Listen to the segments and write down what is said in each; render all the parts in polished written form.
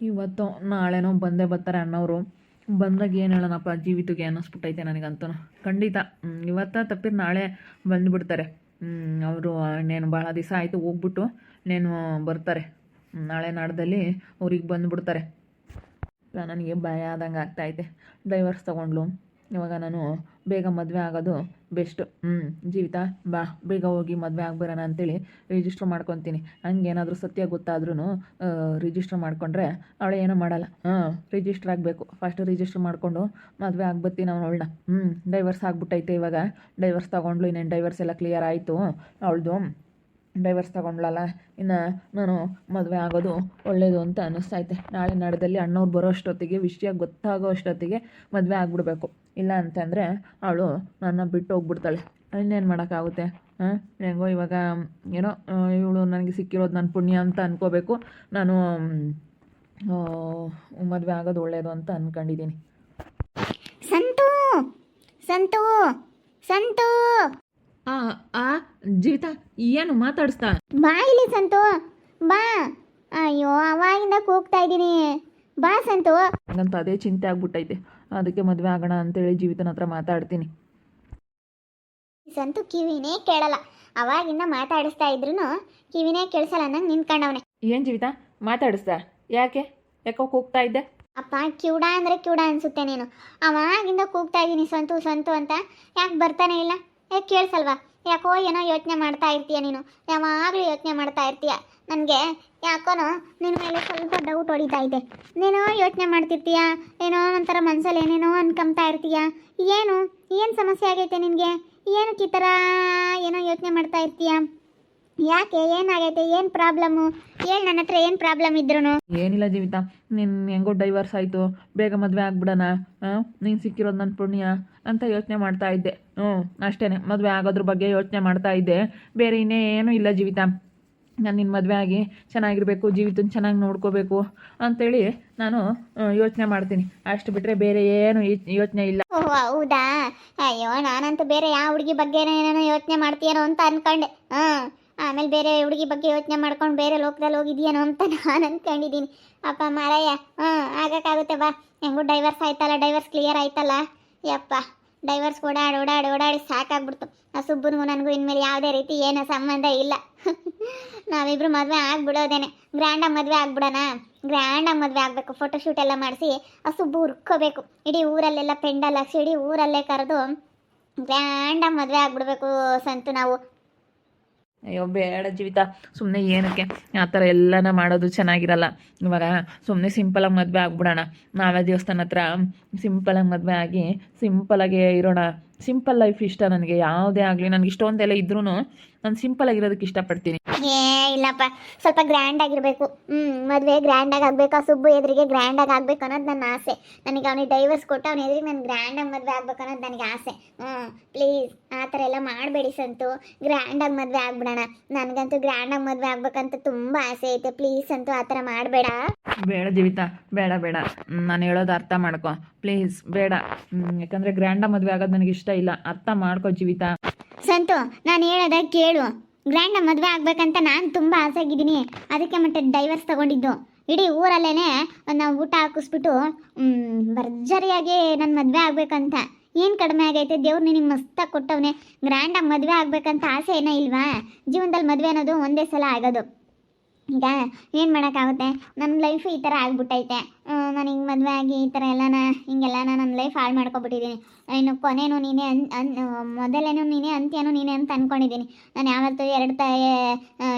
ಇವತ್ತು ನಾಳೆನೋ ಬಂದೇ ಬರ್ತಾರೆ ಅಣ್ಣವರು. ಬಂದಾಗ ಏನು ಹೇಳೋಣಪ್ಪ ಜೀವಿತಗೆ ಅನ್ನಿಸ್ಬಿಟ್ಟೈತೆ ನನಗಂತೂ. ಖಂಡಿತ ಇವತ್ತ ತಪ್ಪಿದ್ರೆ ನಾಳೆ ಬಂದುಬಿಡ್ತಾರೆ. ಅವರು ಇನ್ನೇನು ಭಾಳ ದಿವಸ ಆಯಿತು ಹೋಗ್ಬಿಟ್ಟು ಇನ್ನೇನು ಬರ್ತಾರೆ. ನಾಳೆ ನಾಡ್ದಲ್ಲಿ ಅವ್ರಿಗೆ ಬಂದುಬಿಡ್ತಾರೆ. ನನಗೆ ಭಯ ಆದಂಗೆ ಆಗ್ತಾಯಿದೆ. ಡೈವರ್ಸ್ ತೊಗೊಂಡ್ಲು. ಇವಾಗ ನಾನು ಬೇಗ ಮದುವೆ ಆಗೋದು ಬೆಸ್ಟು. ಜೀವಿತ ಬಾ ಬೇಗ ಹೋಗಿ ಮದುವೆ ಆಗ್ಬರೋಣ ಅಂತೇಳಿ ರಿಜಿಸ್ಟ್ರ್ ಮಾಡ್ಕೊತೀನಿ. ಹಂಗೇನಾದರೂ ಸತ್ಯ ಗೊತ್ತಾದ್ರೂ ರಿಜಿಸ್ಟ್ರ್ ಮಾಡಿಕೊಂಡ್ರೆ ಅವಳು ಏನೂ ಮಾಡಲ್ಲ. ರಿಜಿಸ್ಟ್ರ್ ಆಗಬೇಕು. ಫಸ್ಟ್ ರಿಜಿಸ್ಟ್ರ್ ಮಾಡಿಕೊಂಡು ಮದುವೆ ಆಗ್ಬತ್ತೀನಿ ಅವಳನ್ನ. ಡೈವರ್ಸ್ ಆಗ್ಬಿಟ್ಟೈತೆ. ಇವಾಗ ಡೈವರ್ಸ್ ತೊಗೊಂಡ್ಲು. ಇನ್ನೇನು ಡೈವರ್ಸ್ ಎಲ್ಲ ಕ್ಲಿಯರ್ ಆಯಿತು ಅವಳದು. ಡೈವರ್ಸ್ ತೊಗೊಂಡ್ಲಲ್ಲ, ಇನ್ನು ನಾನು ಮದುವೆ ಆಗೋದು ಒಳ್ಳೆಯದು ಅಂತ ಅನ್ನಿಸ್ತೈತೆ. ನಾಳೆ ನಾಡ್ದಲ್ಲಿ ಅಣ್ಣವ್ರು ಬರೋ ಅಷ್ಟೊತ್ತಿಗೆ, ವಿಷಯ ಗೊತ್ತಾಗೋ ಅಷ್ಟೊತ್ತಿಗೆ ಮದುವೆ ಆಗ್ಬಿಡ್ಬೇಕು. ಇಲ್ಲ ಅಂತಂದರೆ ಅವಳು ನನ್ನ ಬಿಟ್ಟು ಹೋಗ್ಬಿಡ್ತಾಳೆ. ಇನ್ನೇನು ಮಾಡೋಕ್ಕಾಗುತ್ತೆ? ಹೆಂಗೋ ಇವಾಗ ಏನೋ ಇವಳು ನನಗೆ ಸಿಕ್ಕಿರೋದು ನನ್ನ ಪುಣ್ಯ ಅಂತ ಅಂದ್ಕೋಬೇಕು. ನಾನು ಮದುವೆ ಆಗೋದು ಒಳ್ಳೆಯದು ಅಂತ ಅಂದ್ಕೊಂಡಿದ್ದೀನಿ. ಸಂತು ಸಂತು ಸಂತು ಜೀವಿತ ಏನು ಮಾತಾಡಿಸ್ತಾ? ಬಾ ಇಲ್ಲಿ ಸಂತು, ಬಾ. ಅಯ್ಯೋ ಅವಾಗಿಂದ ಕೂಗ್ತಾ ಇದ್ದೀನಿ, ಬಾ ಸಂತು. ಹಾಗಂತ ಅದೇ ಚಿಂತೆ ಆಗ್ಬಿಟ್ಟೈತೆ. ಅದಕ್ಕೆ ಮದುವೆ ಆಗೋಣ ಅಂತೇಳಿ ಜೀವಿತನ ಹತ್ರ ಮಾತಾಡ್ತೀನಿ. ಸಂತು ಕಿವಿನೇ ಕೇಳಲ್ಲ. ಅವಾಗಿಂದ ಮಾತಾಡಿಸ್ತಾ ಇದ್ರು ಕಿವಿನೇ ಕೇಳಿಸಲ್ಲ ನಂಗೆ ನಿಂತ್ಕೊಂಡವನೆ. ಏನು ಜೀವಿತ ಮಾತಾಡಿಸ್ತಾ? ಯಾಕೋ ಕೂಗ್ತಾ ಇದ್ದೆ? ಅಪ್ಪ ಕಿವುಡ ಅಂದರೆ ಕಿವುಡ ಅನಿಸುತ್ತೆ ನೀನು. ಅವಾಗಿಂದ ಕೂಗ್ತಾ ಇದ್ದೀನಿ ಸಂತು ಸಂತು ಅಂತ. ಯಾಕೆ ಬರ್ತಾನೆ ಇಲ್ಲ? ಯಾಕೆ ಕೇಳಿಸಲ್ವಾ? ಯಾಕೋ ಏನೋ ಯೋಚನೆ ಮಾಡ್ತಾ ಇರ್ತೀಯ ನೀನು. ಯಾವಾಗಲೂ ಯೋಚನೆ ಮಾಡ್ತಾ ಇರ್ತೀಯ. ನನಗೆ ಯಾಕೋನೋ ನಿನ್ನ ಮೇಲೆ ಸ್ವಲ್ಪ ಡೌಟ್ ಹೊಡಿತಾ ಇದೆ. ನೀನು ಯೋಚನೆ ಮಾಡ್ತಿರ್ತೀಯ, ಏನೋ ಒಂಥರ ಮನಸ್ಸಲ್ಲಿ ಏನೇನೋ ಅನ್ಕೊಂತಾ ಇರ್ತೀಯ. ಏನು ಸಮಸ್ಯೆ ಆಗೈತೆ ನಿನಗೆ? ಏನಕ್ಕೆ ಈ ಥರ ಏನೋ ಯೋಚನೆ ಮಾಡ್ತಾ ಇರ್ತೀಯ? ಯಾಕೆ? ಏನಾಗೈತೆ? ಏನು ಪ್ರಾಬ್ಲಮ್ಮು? ಹೇಳಿ ನನ್ನ ಹತ್ರ. ಏನು ಪ್ರಾಬ್ಲಮ್ ಇದ್ರು? ಏನಿಲ್ಲ ಜೀವಿತ, ನಿನ್ನ ಹೆಂಗೋ ಡೈವರ್ಸ್ ಆಯಿತು, ಬೇಗ ಮದುವೆ ಆಗ್ಬಿಡೋಣ, ನೀನು ಸಿಕ್ಕಿರೋದು ನನ್ನ ಪುಣ್ಯ ಅಂತ ಯೋಚನೆ ಮಾಡ್ತಾ ಇದ್ದೆ. ಅಷ್ಟೇ, ಮದುವೆ ಆಗೋದ್ರ ಬಗ್ಗೆ ಯೋಚನೆ ಮಾಡ್ತಾ ಇದ್ದೆ. ಬೇರೆ ಇನ್ನೇನು ಇಲ್ಲ ಜೀವಿತ. ನಾನು ನಿನ್ನ ಮದುವೆ ಆಗಿ ಚೆನ್ನಾಗಿರಬೇಕು, ಜೀವಿತನ ಚೆನ್ನಾಗಿ ನೋಡ್ಕೋಬೇಕು ಅಂತೇಳಿ ನಾನು ಯೋಚನೆ ಮಾಡ್ತೀನಿ. ಅಷ್ಟು ಬಿಟ್ಟರೆ ಬೇರೆ ಏನು ಯೋಚನೆ ಇಲ್ಲ. ಓಹ್ ಹೌದಾ? ಅಯ್ಯೋ ನಾನಂತೂ ಬೇರೆ ಯಾವ ಹುಡುಗಿ ಬಗ್ಗೆ ಏನೇನೋ ಯೋಚನೆ ಮಾಡ್ತೀಯನೋ ಅಂತ ಅಂದ್ಕೊಂಡೆ. ಆಮೇಲೆ ಬೇರೆ ಹುಡುಗಿ ಬಗ್ಗೆ ಯೋಚನೆ ಮಾಡ್ಕೊಂಡು ಬೇರೆ ಲೋಕದಲ್ಲಿ ಹೋಗಿದ್ಯೇನೋ ಅಂತ ನಾನು ಅಂದ್ಕೊಂಡಿದ್ದೀನಿ. ಅಪ್ಪ ಮಾರಯ್ಯ, ಆಗಕ್ಕಾಗುತ್ತೆ ಬಾ. ಹೆಂಗೂ ಡೈವರ್ಸ್ ಆಯ್ತಲ್ಲ, ಡೈವರ್ಸ್ ಕ್ಲಿಯರ್ ಆಯ್ತಲ್ಲ. ಯಪ್ಪ, ಡೈವರ್ಸ್ ಓಡಾಡಿ ಸಾಕಾಗ್ಬಿಡ್ತು. ಆ ಸುಬ್ಬನಿಗೂ ನನಗೂ ಇನ್ಮೇಲೆ ಯಾವುದೇ ರೀತಿ ಏನೋ ಸಂಬಂಧ ಇಲ್ಲ. ನಾವಿಬ್ರು ಮದುವೆ ಆಗ್ಬಿಡೋದೇನೆ. ಗ್ರ್ಯಾಂಡಾಗಿ ಮದುವೆ ಆಗ್ಬಿಡೋಣ. ಗ್ರ್ಯಾಂಡಾಗಿ ಮದುವೆ ಆಗಬೇಕು. ಫೋಟೋಶೂಟ್ ಎಲ್ಲ ಮಾಡಿಸಿ ಆ ಸುಬ್ಬು ಹುರ್ಕೋಬೇಕು. ಇಡೀ ಊರಲ್ಲೆಲ್ಲ ಪೆಂಡಲ್ ಹಾಕ್ಸಿ ಇಡೀ ಊರಲ್ಲೇ ಕರೆದು ಗ್ರ್ಯಾಂಡಾಗಿ ಮದುವೆ ಆಗ್ಬಿಡ್ಬೇಕು ಸಂತು ನಾವು. ಅಯ್ಯೋ ಬೇಡ ಜೀವಿತ, ಸುಮ್ಮನೆ ಏನಕ್ಕೆ ಆ ಥರ ಎಲ್ಲನ ಮಾಡೋದು ಚೆನ್ನಾಗಿರಲ್ಲ. ಇವಾಗ ಸುಮ್ಮನೆ ಸಿಂಪಲಾಗಿ ಮದುವೆ ಆಗ್ಬಿಡೋಣ. ನಾವೇ ದೇವಸ್ಥಾನ ಹತ್ರ ಸಿಂಪಲಾಗಿ ಮದುವೆ ಆಗಿ ಸಿಂಪಲಾಗಿ ಇರೋಣ. ಸಿಂಪಲ್ ಲೈಫ್ ಇಷ್ಟ ನನಗೆ. ಯಾವುದೇ ಆಗಲಿ ನನಗೆ ಇಷ್ಟೊಂದೆಲ್ಲ ಇದ್ರೂ ನಾನು ಸಿಂಪಲಾಗಿರೋದಕ್ಕೆ ಇಷ್ಟಪಡ್ತೀನಿ. ಇಲ್ಲಪ್ಪ, ಸ್ವಲ್ಪ ಗ್ರ್ಯಾಂಡ್ ಆಗಿರಬೇಕು. ಮದುವೆ ಗ್ರ್ಯಾಂಡಾಗಿ ಆಗಬೇಕು. ಆ ಸುಬ್ಬು ಎದುರಿಗೆ ಗ್ರ್ಯಾಂಡಾಗಿ ಆಗಬೇಕು ಅನ್ನೋದು ನನ್ನ ಆಸೆ. ನನಗೆ ಅವನಿಗೆ ಡೈವರ್ಸ್ ಕೊಟ್ಟು ಅವನ ಎದುರಿಗೆ ನಾನು ಗ್ರ್ಯಾಂಡಾಗಿ ಮದುವೆ ಆಗ್ಬೇಕು ಅನ್ನೋದು ನನಗೆ ಆಸೆ. ಪ್ಲೀಸ್ ಆ ಥರ ಎಲ್ಲ ಮಾಡಬೇಡಿ ಸಂತು. ಗ್ರ್ಯಾಂಡಾಗಿ ಮದುವೆ ಆಗ್ಬಿಡೋಣ. ನನಗಂತೂ ಗ್ರ್ಯಾಂಡಾಗಿ ಮದುವೆ ಆಗ್ಬೇಕಂತ ತುಂಬ ಆಸೆ ಐತೆ. ಪ್ಲೀಸ್ ಸಂತು ಆ ಥರ ಮಾಡಬೇಡ. ಬೇಡ ಜೀವಿತ, ಬೇಡ ನಾನು ಹೇಳೋದು ಅರ್ಥ ಮಾಡ್ಕೊ ಪ್ಲೀಸ್. ಬೇಡ, ಯಾಕಂದರೆ ಗ್ರ್ಯಾಂಡಾಗಿ ಮದುವೆ ಆಗೋದು ನನಗೆ ಇಷ್ಟ ಇಲ್ಲ. ಅರ್ಥ ಮಾಡ್ಕೊ ಜೀವಿತ. ಸಂತು ನಾನು ಹೇಳೋದ ಕೇಳು. ಗ್ರ್ಯಾಂಡಾಗಿ ಮದುವೆ ಆಗ್ಬೇಕಂತ ನಾನು ತುಂಬ ಆಸೆ ಆಗಿದ್ದೀನಿ. ಅದಕ್ಕೆ ಮತ್ತೆ ಡೈವರ್ಸ್ ತಗೊಂಡಿದ್ದು. ಇಡೀ ಊರಲ್ಲೇ ನಾವು ಊಟ ಹಾಕಿಸ್ಬಿಟ್ಟು ಭರ್ಜರಿಯಾಗಿ ನನ್ನ ಮದುವೆ ಆಗ್ಬೇಕಂತ. ಏನು ಕಡಿಮೆ ಆಗೈತೆ? ದೇವ್ರು ನಿನಗೆ ಮಸ್ತಾಗಿ ಕೊಟ್ಟವನೇ. ಗ್ರ್ಯಾಂಡಾಗಿ ಮದುವೆ ಆಗ್ಬೇಕಂತ ಆಸೆ ಏನೋ ಇಲ್ವಾ? ಜೀವನದಲ್ಲಿ ಮದುವೆ ಅನ್ನೋದು ಒಂದೇ ಸಲ ಆಗೋದು. ಈಗ ಏನು ಮಾಡೋಕ್ಕಾಗುತ್ತೆ? ನನ್ನ ಲೈಫು ಈ ಥರ ಆಗ್ಬಿಟ್ಟೈತೆ. ನನಗೆ ಮದುವೆ ಆಗಿ ಈ ಥರ ಹಿಂಗೆಲ್ಲ ನನ್ನ ಲೈಫ್ ಹಾಳು ಮಾಡ್ಕೊಬಿಟ್ಟಿದ್ದೀನಿ. ಇನ್ನು ಕೊನೆಯೂ ನೀನೇ ಮೊದಲೇನೂ ನೀನೇ ಅಂತ್ಯನೂ ನೀನೇ ಅಂತ ಅಂದ್ಕೊಂಡಿದ್ದೀನಿ. ನಾನು ಯಾವತ್ತೂ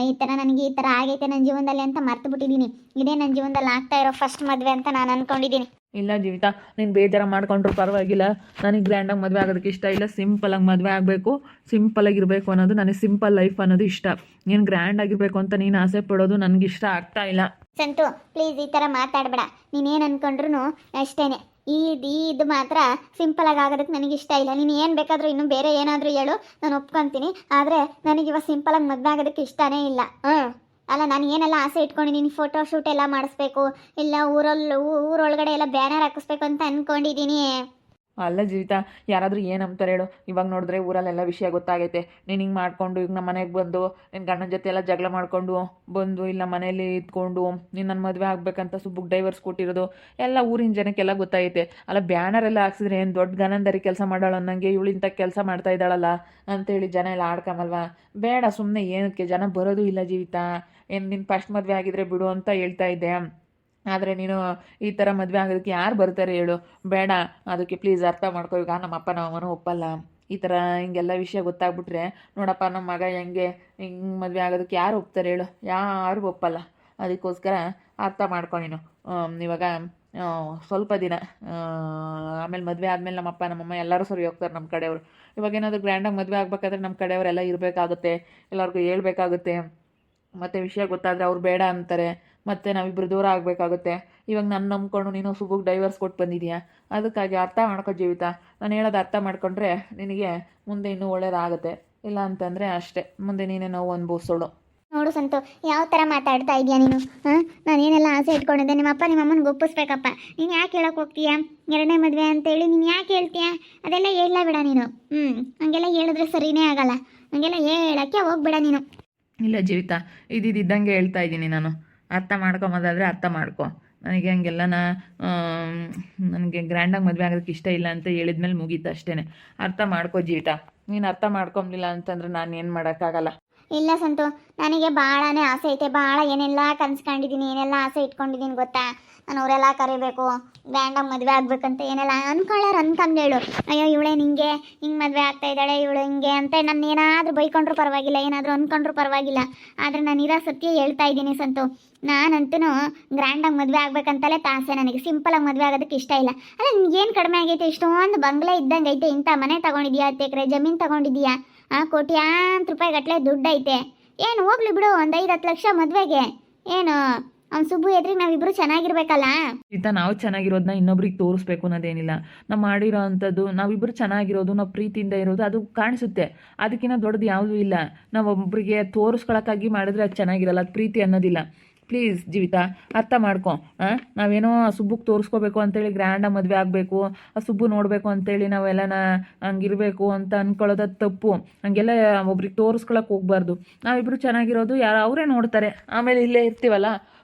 ಈ ಥರ ನನಗೆ ಈ ಥರ ಆಗೈತೆ ನನ್ನ ಜೀವನದಲ್ಲಿ ಅಂತ ಮರ್ತು ಬಿಟ್ಟಿದ್ದೀನಿ. ಇದೇ ನನ್ನ ಜೀವನದಲ್ಲಿ ಆಗ್ತಾ ಇರೋ ಫಸ್ಟ್ ಮದುವೆ ಅಂತ ನಾನು ಅಂದ್ಕೊಂಡಿದ್ದೀನಿ. ಇಲ್ಲ ಜೀವಿತ, ನೀನು ಬೇಜಾರು ಮಾಡ್ಕೊಂಡ್ರು ಪರವಾಗಿಲ್ಲ. ನನಗೆ ಗ್ರ್ಯಾಂಡಾಗಿ ಮದುವೆ ಆಗೋದಕ್ಕೆ ಇಷ್ಟ ಇಲ್ಲ. ಸಿಂಪಲಾಗಿ ಮದುವೆ ಆಗಬೇಕು, ಸಿಂಪಲಾಗಿರಬೇಕು ಅನ್ನೋದು ನನಗೆ. ಸಿಂಪಲ್ ಲೈಫ್ ಅನ್ನೋದು ಇಷ್ಟ. ನೀನು ಗ್ರ್ಯಾಂಡಾಗಿರಬೇಕು ಅಂತ ನೀನು ಆಸೆ ಪಡೋದು ನನಗೆ ಇಷ್ಟ ಆಗ್ತಾ ಇಲ್ಲ. ಸಂತು ಪ್ಲೀಸ್ ಈ ಥರ ಮಾತಾಡಬೇಡ. ನೀನೇನು ಅಂದ್ಕೊಂಡ್ರು ಅಷ್ಟೇ. ಇದು ಮಾತ್ರ ಸಿಂಪಲಾಗಿ ಆಗೋದಕ್ಕೆ ನನಗೆ ಇಷ್ಟ ಇಲ್ಲ. ನೀನು ಏನು ಬೇಕಾದರೂ ಇನ್ನೂ ಬೇರೆ ಏನಾದರೂ ಹೇಳು, ನಾನು ಒಪ್ಕೊತೀನಿ. ಆದರೆ ನನಗಿವಾಗ ಸಿಂಪಲಾಗಿ ಮದುವೆ ಆಗೋದಕ್ಕೆ ಇಷ್ಟನೇ ಇಲ್ಲ. ಅಲ್ಲ, ನಾನು ಏನೆಲ್ಲ ಆಸೆ ಇಟ್ಕೊಂಡಿದ್ದೀನಿ, ಫೋಟೋ ಶೂಟ್ ಎಲ್ಲ ಮಾಡಿಸ್ಬೇಕು, ಇಲ್ಲ ಊರೊಳಗಡೆ ಎಲ್ಲ ಬ್ಯಾನರ್ ಹಾಕಿಸ್ಬೇಕು ಅಂತ ಅಂದ್ಕೊಂಡಿದ್ದೀನಿ. ಅಲ್ಲ ಜೀವಿತ, ಯಾರಾದರೂ ಏನು ಅಂತಾರೆ ಹೇಳು? ಇವಾಗ ನೋಡಿದ್ರೆ ಊರಲ್ಲೆಲ್ಲ ವಿಷಯ ಗೊತ್ತಾಗೈತೆ. ನೀನು ಹಿಂಗೆ ಮಾಡಿಕೊಂಡು ಈಗ ನಮ್ಮ ಮನೆಗೆ ಬಂದು ನಿನ್ನ ಗಂಡನ ಜೊತೆ ಎಲ್ಲ ಜಗಳ ಮಾಡಿಕೊಂಡು ಬಂದು ಇಲ್ಲ ಮನೇಲಿ ಇದ್ಕೊಂಡು ನೀನು ನನ್ನ ಮದುವೆ ಆಗಬೇಕಂತ ಸುಬ್ಬುಗೆ ಡೈವರ್ಸ್ ಕೊಟ್ಟಿರೋದು ಎಲ್ಲ ಊರಿನ ಜನಕ್ಕೆಲ್ಲ ಗೊತ್ತಾಗೈತೆ. ಅಲ್ಲ ಬ್ಯಾನರ್ ಎಲ್ಲ ಹಾಕ್ಸಿದ್ರೆ ಏನು ದೊಡ್ಡ ಗನಂದರಿ ಕೆಲಸ ಮಾಡೋಳು ಅನ್ನಂಗೆ ಇವಳು ಇಂಥ ಕೆಲಸ ಮಾಡ್ತಾ ಇದ್ದಾಳಲ್ಲ ಅಂತೇಳಿ ಜನ ಎಲ್ಲ ಆಡ್ಕೊಂಬಲ್ವಾ? ಬೇಡ ಸುಮ್ಮನೆ ಏನಕ್ಕೆ, ಜನ ಬರೋದು ಇಲ್ಲ ಜೀವಿತ. ಏನು ನಿನ್ನ ಫಸ್ಟ್ ಮದುವೆ ಆಗಿದ್ರೆ ಬಿಡು ಅಂತ ಹೇಳ್ತಾ ಇದ್ದೆ, ಆದರೆ ನೀನು ಈ ಥರ ಮದುವೆ ಆಗೋದಕ್ಕೆ ಯಾರು ಬರ್ತಾರೆ ಹೇಳು? ಬೇಡ, ಅದಕ್ಕೆ ಪ್ಲೀಸ್ ಅರ್ಥ ಮಾಡ್ಕೊ. ಈಗ ನಮ್ಮ ಅಪ್ಪ ನಮ್ಮ ಅಮ್ಮನೂ ಒಪ್ಪಲ್ಲ. ಈ ಥರ ಹಿಂಗೆಲ್ಲ ವಿಷಯ ಗೊತ್ತಾಗ್ಬಿಟ್ರೆ ನೋಡಪ್ಪ ನಮ್ಮ ಮಗ ಹೆಂಗೆ ಹಿಂಗೆ ಮದುವೆ ಆಗೋದಕ್ಕೆ ಯಾರು ಒಪ್ತಾರೆ ಹೇಳು? ಯಾರು ಒಪ್ಪಲ್ಲ. ಅದಕ್ಕೋಸ್ಕರ ಅರ್ಥ ಮಾಡ್ಕೊ ನೀನು. ಇವಾಗ ಸ್ವಲ್ಪ ದಿನ ಆಮೇಲೆ ಮದುವೆ ಆದಮೇಲೆ ನಮ್ಮಪ್ಪ ನಮ್ಮಮ್ಮ ಎಲ್ಲರೂ ಸರಿ ಹೋಗ್ತಾರೆ ನಮ್ಮ ಕಡೆಯವರು. ಇವಾಗ ಏನಾದರೂ ಗ್ರ್ಯಾಂಡಾಗಿ ಮದುವೆ ಆಗ್ಬೇಕಾದ್ರೆ ನಮ್ಮ ಕಡೆಯವರೆಲ್ಲ ಇರಬೇಕಾಗುತ್ತೆ, ಎಲ್ಲರಿಗೂ ಹೇಳ್ಬೇಕಾಗುತ್ತೆ. ಮತ್ತು ವಿಷಯ ಗೊತ್ತಾದರೆ ಅವ್ರು ಬೇಡ ಅಂತಾರೆ, ಮತ್ತು ನಾವಿಬ್ಬರು ದೂರ ಆಗಬೇಕಾಗುತ್ತೆ. ಇವಾಗ ನಾನು ನಂಬ್ಕೊಂಡು ನೀನು ಸುಬ್ಬುಗೆ ಡೈವರ್ಸ್ ಕೊಟ್ಟು ಬಂದಿದ್ಯಾ, ಅದಕ್ಕಾಗಿ ಅರ್ಥ ಮಾಡ್ಕೋ ಜೀವಿತ. ನಾನು ಹೇಳೋದು ಅರ್ಥ ಮಾಡ್ಕೊಂಡ್ರೆ ನಿನಗೆ ಮುಂದೆ ಇನ್ನೂ ಒಳ್ಳೇದಾಗುತ್ತೆ. ಇಲ್ಲ ಅಂತಂದರೆ ಅಷ್ಟೇ, ಮುಂದೆ ನೀನೇ ನೋವು ಅನುಭವಿಸೋಳು. ನೋಡು ಸಂತು, ಯಾವ ಥರ ಮಾತಾಡ್ತಾ ಇದೀಯ ನೀನು? ನಾನು ಏನೆಲ್ಲ ಆಸೆ ಇಟ್ಕೊಂಡಿದ್ದೆ, ನಿಮ್ಮಪ್ಪ ನಿಮ್ಮ ಅಮ್ಮನಿಗೆ ಒಪ್ಪಿಸ್ಬೇಕಪ್ಪ. ನೀನು ಯಾಕೆ ಹೇಳಕ್ಕೆ ಹೋಗ್ತೀಯಾ ಎರಡನೇ ಮದುವೆ ಅಂತೇಳಿ? ನೀನು ಯಾಕೆ ಹೇಳ್ತೀಯ? ಅದೆಲ್ಲ ಹೇಳಲ್ಲ ಬಿಡ ನೀನು. ಹಂಗೆಲ್ಲ ಹೇಳಿದ್ರೆ ಸರಿಯೇ ಆಗಲ್ಲ. ಹಂಗೆಲ್ಲ ಹೇಳೋಕ್ಕೆ ಹೋಗ್ಬೇಡ ನೀನು. ಇಲ್ಲ ಜೀವಿತ, ಇದ್ದಿದ್ದಂಗೆ ಹೇಳ್ತಾ ಇದ್ದೀನಿ ನಾನು. ಅರ್ಥ ಮಾಡ್ಕೊಂಬೋದಾದರೆ ಅರ್ಥ ಮಾಡ್ಕೊ. ನನಗೆ ಹಂಗೆಲ್ಲನ ನನಗೆ ಗ್ರ್ಯಾಂಡಾಗಿ ಮದುವೆ ಆಗೋದಕ್ಕೆ ಇಷ್ಟ ಇಲ್ಲ ಅಂತ ಹೇಳಿದ್ಮೇಲೆ ಮುಗೀತು ಅಷ್ಟೇ. ಅರ್ಥ ಮಾಡ್ಕೊ ಜೀವಿತ. ನೀನು ಅರ್ಥ ಮಾಡ್ಕೊಂಬಿಲ್ಲ ಅಂತಂದ್ರೆ ನಾನು ಏನು ಮಾಡೋಕ್ಕಾಗಲ್ಲ. ಇಲ್ಲ ಸಂತು, ನನಗೆ ಭಾಳನೇ ಆಸೆ ಐತೆ. ಭಾಳ ಏನೆಲ್ಲ ಕನ್ಸ್ಕೊಂಡಿದ್ದೀನಿ, ಏನೆಲ್ಲ ಆಸೆ ಇಟ್ಕೊಂಡಿದ್ದೀನಿ ಗೊತ್ತಾ? ನಾನು ಅವರೆಲ್ಲ ಕರಿಬೇಕು, ಗ್ರ್ಯಾಂಡಾಗಿ ಮದುವೆ ಆಗ್ಬೇಕಂತ ಏನೆಲ್ಲ ಅನ್ಕೊಂಡೇಳು. ಅಯ್ಯೋ ಇವಳೇ ಹಿಂಗೆ ಮದುವೆ ಆಗ್ತಾ ಇದ್ದಾಳೆ, ಇವಳು ಹಿಂಗೆ ಅಂತ ನಾನು ಏನಾದರೂ ಬೈಕೊಂಡ್ರೂ ಪರವಾಗಿಲ್ಲ, ಏನಾದರೂ ಅಂದ್ಕೊಂಡ್ರೂ ಪರವಾಗಿಲ್ಲ. ಆದರೆ ನಾನು ಇರೋ ಸತ್ಯ ಹೇಳ್ತಾ ಇದ್ದೀನಿ ಸಂತು. ನಾನಂತೂ ಗ್ರ್ಯಾಂಡಾಗಿ ಮದುವೆ ಆಗ್ಬೇಕಂತಲೇ ಆಸೆ. ನನಗೆ ಸಿಂಪಲಾಗಿ ಮದುವೆ ಆಗೋದಕ್ಕೆ ಇಷ್ಟ ಇಲ್ಲ. ಅಲ್ಲ ನಿನ್ಗೇನು ಕಡಿಮೆ ಆಗೈತೆ? ಇಷ್ಟೊಂದು ಬಂಗ್ಲೆ ಇದ್ದಂಗೆ ಐತೆ, ಇಂಥ ಮನೆ ತೊಗೊಂಡಿದ್ಯಾ, 10 ಎಕರೆ ಜಮೀನು ತೊಗೊಂಡಿದ್ಯಾ, ಕೋಟ್ಯಾಂತರ ರೂಪಾಯಿ ಗಟ್ಟಲೆ ದುಡ್ಡು ಐತೆ. ಏನು ಹೋಗ್ಲಿ ಬಿಡು, ಒಂದು 5-10 ಲಕ್ಷ ಮದುವೆಗೆ ಏನು? ಅವ್ನು ಸುಬ್ಬು ಎದ್ರಿಗೆ ನಾವಿಬ್ಬರು ಚೆನ್ನಾಗಿರ್ಬೇಕಲ್ಲ. ಈತ ನಾವು ಚೆನ್ನಾಗಿರೋದನ್ನ ಇನ್ನೊಬ್ರಿಗೆ ತೋರಿಸ್ಬೇಕು ಅನ್ನೋದೇನಿಲ್ಲ. ನಾವು ಮಾಡಿರೋ ಅಂಥದ್ದು, ನಾವಿಬ್ಬರು ಚೆನ್ನಾಗಿರೋದು, ನಾವು ಪ್ರೀತಿಯಿಂದ ಇರೋದು ಅದು ಕಾಣಿಸುತ್ತೆ. ಅದಕ್ಕಿಂತ ದೊಡ್ಡದು ಯಾವುದೂ ಇಲ್ಲ. ನಾವು ಒಬ್ಬರಿಗೆ ತೋರಿಸ್ಕೊಳಕ್ಕಾಗಿ ಮಾಡಿದ್ರೆ ಅದು ಚೆನ್ನಾಗಿರಲ್ಲ, ಅದು ಪ್ರೀತಿ ಅನ್ನೋದಿಲ್ಲ. ಪ್ಲೀಸ್ ಜೀವಿತ, ಅರ್ಥ ಮಾಡ್ಕೊ. ನಾವೇನೋ ಸುಬ್ಬುಗೆ ತೋರಿಸ್ಕೋಬೇಕು ಅಂತೇಳಿ ಗ್ರ್ಯಾಂಡಾಗಿ ಮದುವೆ ಆಗಬೇಕು, ಆ ಸುಬ್ಬು ನೋಡಬೇಕು ಅಂತೇಳಿ ನಾವೆಲ್ಲನ ಹಂಗಿರಬೇಕು ಅಂತ ಅಂದ್ಕೊಳ್ಳೋದು ತಪ್ಪು. ಹಂಗೆಲ್ಲ ಒಬ್ರಿಗೆ ತೋರಿಸ್ಕೊಳಕ್ಕೆ ಹೋಗ್ಬಾರ್ದು. ನಾವಿಬ್ಬರು ಚೆನ್ನಾಗಿರೋದು ಯಾರು ಅವರೇ ನೋಡ್ತಾರೆ. ಆಮೇಲೆ ಇಲ್ಲೇ ಇರ್ತೀವಲ್ಲ,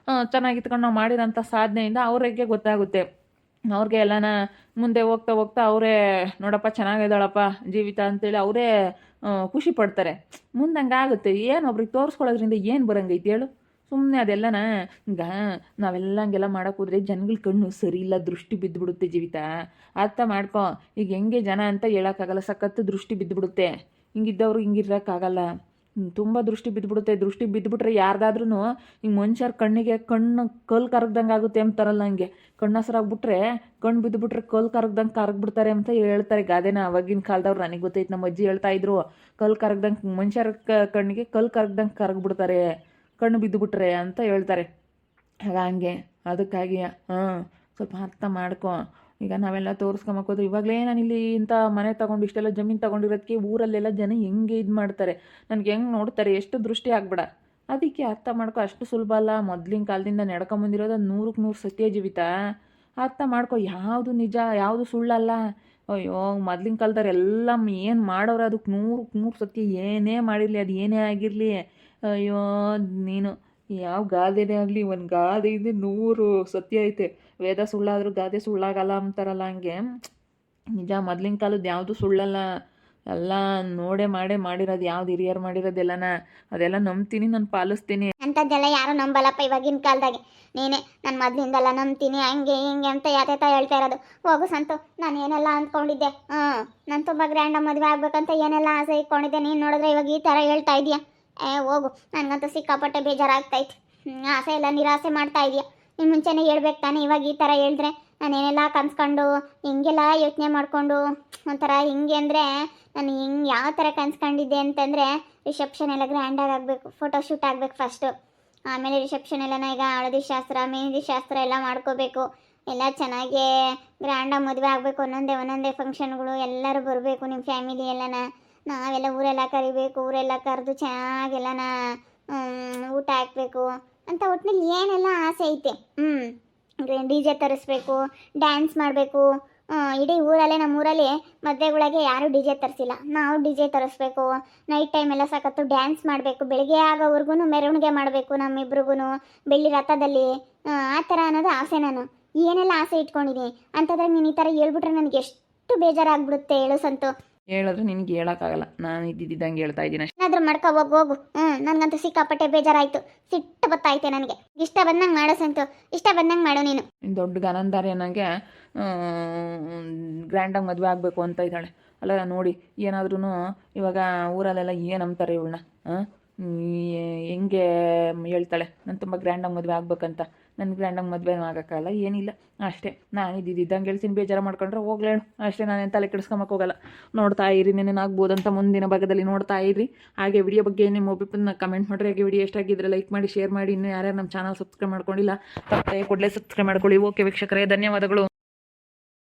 ಚೆನ್ನಾಗಿತ್ಕೊಂಡು ನಾವು ಮಾಡಿರೋಂಥ ಸಾಧನೆಯಿಂದ ಅವ್ರಿಗೆ ಗೊತ್ತಾಗುತ್ತೆ. ಅವ್ರಿಗೆ ಎಲ್ಲನ ಮುಂದೆ ಹೋಗ್ತಾ ಹೋಗ್ತಾ ಅವರೇ ನೋಡಪ್ಪ ಚೆನ್ನಾಗಿದ್ದಾಳಪ್ಪ ಜೀವಿತ ಅಂತೇಳಿ ಅವರೇ ಖುಷಿ ಪಡ್ತಾರೆ. ಮುಂದೆ ಹಂಗಾಗುತ್ತೆ. ಏನು ಒಬ್ರಿಗೆ ತೋರಿಸ್ಕೊಳ್ಳೋದ್ರಿಂದ ಏನು ಬರಂಗೈತಿ ಹೇಳು? ಸುಮ್ಮನೆ ಅದೆಲ್ಲನ ಈಗ ನಾವೆಲ್ಲ ಹಂಗೆಲ್ಲ ಮಾಡೋಕೆ ಹೋದ್ರೆ ಜನಗಳ ಕಣ್ಣು ಸರಿ ಇಲ್ಲ, ದೃಷ್ಟಿ ಬಿದ್ದುಬಿಡುತ್ತೆ ಜೀವಿತ. ಅರ್ಥ ಮಾಡ್ಕೊ. ಈಗ ಹೆಂಗೆ ಜನ ಅಂತ ಹೇಳೋಕ್ಕಾಗಲ್ಲ, ಸಖತ್ತು ದೃಷ್ಟಿ ಬಿದ್ದುಬಿಡುತ್ತೆ. ಹಿಂಗಿದ್ದವ್ರು ಹಿಂಗಿರೋಕ್ಕಾಗಲ್ಲ, ತುಂಬ ದೃಷ್ಟಿ ಬಿದ್ದುಬಿಡುತ್ತೆ. ದೃಷ್ಟಿ ಬಿದ್ದುಬಿಟ್ರೆ ಯಾರ್ದಾದ್ರೂ ಹಿಂಗೆ ಮನುಷ್ಯರ ಕಣ್ಣಿಗೆ ಕಲ್ಲು ಕರಗ್ದಂಗೆ ಆಗುತ್ತೆ ಅಂತಾರಲ್ಲ, ಹಂಗೆ ಕಣ್ಣು ಹಸ್ರಾಗ್ಬಿಟ್ರೆ, ಕಣ್ಣು ಬಿದ್ದುಬಿಟ್ರೆ ಕಲ್ಲು ಕರಗ್ದಂಗೆ ಕರಗ್ಬಿಡ್ತಾರೆ ಅಂತ ಹೇಳ್ತಾರೆ ಗಾದೆನ. ಅವಾಗಿನ ಕಾಲದವ್ರು ನನಗೆ ಗೊತ್ತೈತೆ, ನಮ್ಮ ಅಜ್ಜಿ ಹೇಳ್ತಾ ಇದ್ರು, ಕಲ್ಲು ಕರಗ್ದಂಗೆ ಮನುಷ್ಯರ ಕಣ್ಣಿಗೆ ಕಲ್ಲು ಕರಗ್ದಂಗೆ ಕರಗ್ಬಿಡ್ತಾರೆ ಕಣ್ಣು ಬಿದ್ದುಬಿಟ್ರೆ ಅಂತ ಹೇಳ್ತಾರೆ. ಹಂಗೆ ಅದಕ್ಕಾಗಿ ಸ್ವಲ್ಪ ಅರ್ಥ ಮಾಡ್ಕೊ. ಈಗ ನಾವೆಲ್ಲ ತೋರಿಸ್ಕೊಂಬಕೋದು ಇವಾಗಲೇ ನಾನಿಲ್ಲಿ ಇಂಥ ಮನೆ ತೊಗೊಂಡು ಇಷ್ಟೆಲ್ಲ ಜಮೀನು ತೊಗೊಂಡಿರೋದಕ್ಕೆ ಊರಲ್ಲೆಲ್ಲ ಜನ ಹೆಂಗೆ ಇದು ಮಾಡ್ತಾರೆ, ನನಗೆ ಹೆಂಗೆ ನೋಡ್ತಾರೆ, ಎಷ್ಟು ದೃಷ್ಟಿ ಆಗ್ಬೇಡ. ಅದಕ್ಕೆ ಅರ್ಥ ಮಾಡ್ಕೊ. ಅಷ್ಟು ಸುಲಭ ಅಲ್ಲ. ಮೊದಲಿನ ಕಾಲದಿಂದ ನಡ್ಕೊಂಬಂದಿರೋದು 100ಕ್ಕೆ 100 ಸತ್ಯ ಜೀವಿತ. ಅರ್ಥ ಮಾಡ್ಕೊ. ಯಾವುದು ನಿಜ, ಯಾವುದು ಸುಳ್ಳಲ್ಲ. ಅಯ್ಯೋ ಮೊದಲಿನ ಕಾಲದವ್ರು ಎಲ್ಲ ಏನು ಮಾಡೋರು ಅದಕ್ಕೆ 100ಕ್ಕೆ 100 ಸತ್ಯ. ಏನೇ ಮಾಡಿರಲಿ, ಅದು ಏನೇ ಆಗಿರಲಿ, ಅಯ್ಯೋ ನೀನು ಯಾವ ಗಾದೆನೇ ಆಗಲಿ, ಒಂದು ಗಾದೆಯಿಂದ 100 ಸತ್ಯ ಐತೆ. ವೇದ ಸುಳ್ಳಾದರೂ ಗಾದೆ ಸುಳ್ಳಾಗಲ್ಲ ಅಂತಾರಲ್ಲ, ಹಂಗೆ ನಿಜ ಮೊದಲಿನ ಕಾಲದ ಯಾವುದು ಸುಳ್ಳಲ್ಲ. ಎಲ್ಲ ನೋಡೇ ಮಾಡಿರೋದು, ಯಾವ್ದು ಹಿರಿಯರು ಮಾಡಿರೋದೆಲ್ಲನ ಅದೆಲ್ಲ ನಂಬ್ತೀನಿ, ನಾನು ಪಾಲಿಸ್ತೀನಿ. ಅಂಥದ್ದೆಲ್ಲ ಯಾರು ನಂಬಲ್ಲಪ್ಪ ಇವಾಗಿನ ಕಾಲದಾಗೆ. ನೀನೇ ನಾನು ಮೊದಲಿಂದೆಲ್ಲ ನಂಬ್ತೀನಿ ಹಂಗೆ ಹಿಂಗೆ ಅಂತ ಯಾತೇತ ಹೇಳ್ತಾ ಇರೋದು. ಹೋಗು ಸಂತು, ನಾನು ಏನೆಲ್ಲ ಅಂದ್ಕೊಂಡಿದ್ದೆ, ನಾನು ತುಂಬ ಗ್ರ್ಯಾಂಡಾಗಿ ಮದುವೆ ಆಗ್ಬೇಕಂತ ಏನೆಲ್ಲ ಆಸೆ ಇಟ್ಕೊಂಡಿದ್ದೆ, ನೀನು ನೋಡಿದ್ರೆ ಇವಾಗ ಈ ಥರ ಹೇಳ್ತಾ ಇದೀಯಾ? ಹೋಗು, ನನಗಂತೂ ಸಿಕ್ಕಾಪಟ್ಟೆ ಬೇಜಾರಾಗ್ತೈತೆ. ಆಸೆ ಎಲ್ಲ ನಿರಾಸೆ ಮಾಡ್ತಾ ಇದೆಯಾ? ಇನ್ನು ಮುಂಚೆನೇ ಹೇಳ್ಬೇಕು ತಾನೆ. ಇವಾಗ ಈ ಥರ ಹೇಳಿದ್ರೆ ನಾನೇನೆಲ್ಲ ಕನ್ಸ್ಕೊಂಡು ಹಿಂಗೆಲ್ಲ ಯೋಚನೆ ಮಾಡಿಕೊಂಡು ಒಂಥರ ಹಿಂಗೆ ಅಂದರೆ ನಾನು ಹಿಂಗೆ ಯಾವ ಥರ ಕನ್ಸ್ಕೊಂಡಿದ್ದೆ ಅಂತಂದರೆ, ರಿಸೆಪ್ಷನ್ ಎಲ್ಲ ಗ್ರ್ಯಾಂಡಾಗಿ ಆಗಬೇಕು, ಫೋಟೋಶೂಟ್ ಆಗಬೇಕು ಫಸ್ಟು. ಆಮೇಲೆ ರಿಸೆಪ್ಷನ್ ಎಲ್ಲನ ಈಗ ಹಳದಿ ಶಾಸ್ತ್ರ, ಮೆಹಂದಿ ಶಾಸ್ತ್ರ ಎಲ್ಲ ಮಾಡ್ಕೋಬೇಕು. ಎಲ್ಲ ಚೆನ್ನಾಗಿ ಗ್ರ್ಯಾಂಡಾಗಿ ಮದುವೆ ಆಗಬೇಕು. ಒಂದೊಂದೇ ಫಂಕ್ಷನ್ಗಳು ಎಲ್ಲರೂ ಬರಬೇಕು, ನಿಮ್ಮ ಫ್ಯಾಮಿಲಿ ಎಲ್ಲನ. ನಾವೆಲ್ಲ ಊರೆಲ್ಲ ಕರಿಬೇಕು, ಊರೆಲ್ಲ ಕರೆದು ಚೆನ್ನಾಗೆಲ್ಲನ ಊಟ ಹಾಕಬೇಕು ಅಂತ ಒಟ್ಟಿನಲ್ಲಿ ಏನೆಲ್ಲ ಆಸೆ ಐತೆ. DJ ತರಿಸ್ಬೇಕು, ಡ್ಯಾನ್ಸ್ ಮಾಡಬೇಕು, ಇಡೀ ಊರಲ್ಲೇ ನಮ್ಮೂರಲ್ಲಿ ಮದುವೆಗಳಿಗೆ ಯಾರೂ ಡಿ ಜೆ ತರಿಸಿಲ್ಲ. ನಾವು ಡಿ ಜೆ ತರಿಸ್ಬೇಕು, ನೈಟ್ ಟೈಮ್ ಎಲ್ಲ ಸಖತ್ತು ಡ್ಯಾನ್ಸ್ ಮಾಡಬೇಕು, ಬೆಳಿಗ್ಗೆ ಆಗೋವರೆಗೂ ಮೆರವಣಿಗೆ ಮಾಡಬೇಕು ನಮ್ಮಿಬ್ರಿಗೂ ಬೆಳ್ಳಿ ರಥದಲ್ಲಿ. ಆ ಥರ ಅನ್ನೋದು ಆಸೆ. ನಾನು ಏನೆಲ್ಲ ಆಸೆ ಇಟ್ಕೊಂಡಿದ್ದೀನಿ ಅಂತಂದ್ರೆ ನೀನು ಈ ಥರ ಹೇಳ್ಬಿಟ್ರೆ ನನಗೆ ಎಷ್ಟು ಬೇಜಾರಾಗ್ಬಿಡುತ್ತೆ ಹೇಳು ಸಂತು. ಹೇಳಿದ್ರೆ ನಿನಗೆ ಹೇಳೋಕ್ಕಾಗಲ್ಲ, ನಾನು ಇದ್ದಿದ್ದಂಗೆ ಹೇಳ್ತಾ ಇದ್ದೀನಿ ಅಷ್ಟೇ. ಏನಾದರೂ ಮಾಡ್ಕೊ ಹೋಗು. ನನಗಂತೂ ಸಿಕ್ಕಾಪಟ್ಟೆ ಬೇಜಾರಾಯಿತು, ಸಿಟ್ಟು ಬತ್ತೈತೆ ನನಗೆ. ಇಷ್ಟ ಬಂದಂಗೆ ಮಾಡೋ ಸಂತು, ಇಷ್ಟ ಬಂದಂಗೆ ಮಾಡು ನೀನು. ಇನ್ನು ದೊಡ್ಡ ಗನಂದಾರಿ ಅನ್ನಂಗೆ ಗ್ರ್ಯಾಂಡಾಗಿ ಮದುವೆ ಆಗಬೇಕು ಅಂತ ಇದ್ದಾಳೆ. ಅಲ್ಲ ನೋಡಿ, ಏನಾದ್ರೂ ಇವಾಗ ಊರಲ್ಲೆಲ್ಲ ಏನು ಅಂತಾರೆ ಇವಳನ್ನ, ಹೆಂಗೆ ಹೇಳ್ತಾಳೆ ನಾನು ತುಂಬ ಗ್ರ್ಯಾಂಡಾಗಿ ಮದುವೆ ಆಗ್ಬೇಕಂತ. ನನ್ನ ಗ್ರ್ಯಾಂಡಾಗಿ ಮದುವೆ ಆಗೋಕ್ಕಲ್ಲ, ಏನಿಲ್ಲ ಅಷ್ಟೇ. ನಾನು ಇದ್ದಿದ್ದಂಗೆ ಹೇಳ್ತೀನಿ, ಬೇಜಾರು ಮಾಡ್ಕೊಂಡ್ರೆ ಹೋಗ್ಲೇಳು ಅಷ್ಟೇ. ನಾನೇನು ತಲೆ ಕೆಡಿಸ್ಕೊಂಬಕ್ಕೆ ಹೋಗಲ್ಲ. ನೋಡ್ತಾ ಇರಿ, ನೆನೇನಾಗ್ಬೋದಂತ ಮುಂದಿನ ಭಾಗದಲ್ಲಿ ನೋಡ್ತಾ ಇರಿ. ಹಾಗೆ ವಿಡಿಯೋ ಬಗ್ಗೆ ನಿಮ್ಮ ಒಪಿನಿಯನ್ನ ಕಮೆಂಟ್ ಮಾಡಿರಿ. ಹಾಗೆ ವಿಡಿಯೋ ಎಷ್ಟಾಗಿದ್ದರೆ ಲೈಕ್ ಮಾಡಿ, ಶೇರ್ ಮಾಡಿ. ಇನ್ನೂ ಯಾರ್ಯಾರು ನಮ್ಮ ಚಾನಲ್ ಸಬ್ಸ್ಕ್ರೈಬ್ ಮಾಡ್ಕೊಂಡಿಲ್ಲ ತಪ್ಪದೆ ಕೂಡಲೇ ಸಬ್ಸ್ಕ್ರೈಬ್ ಮಾಡ್ಕೊಳ್ಳಿ. ಓಕೆ ವೀಕ್ಷಕರೇ, ಧನ್ಯವಾದಗಳು.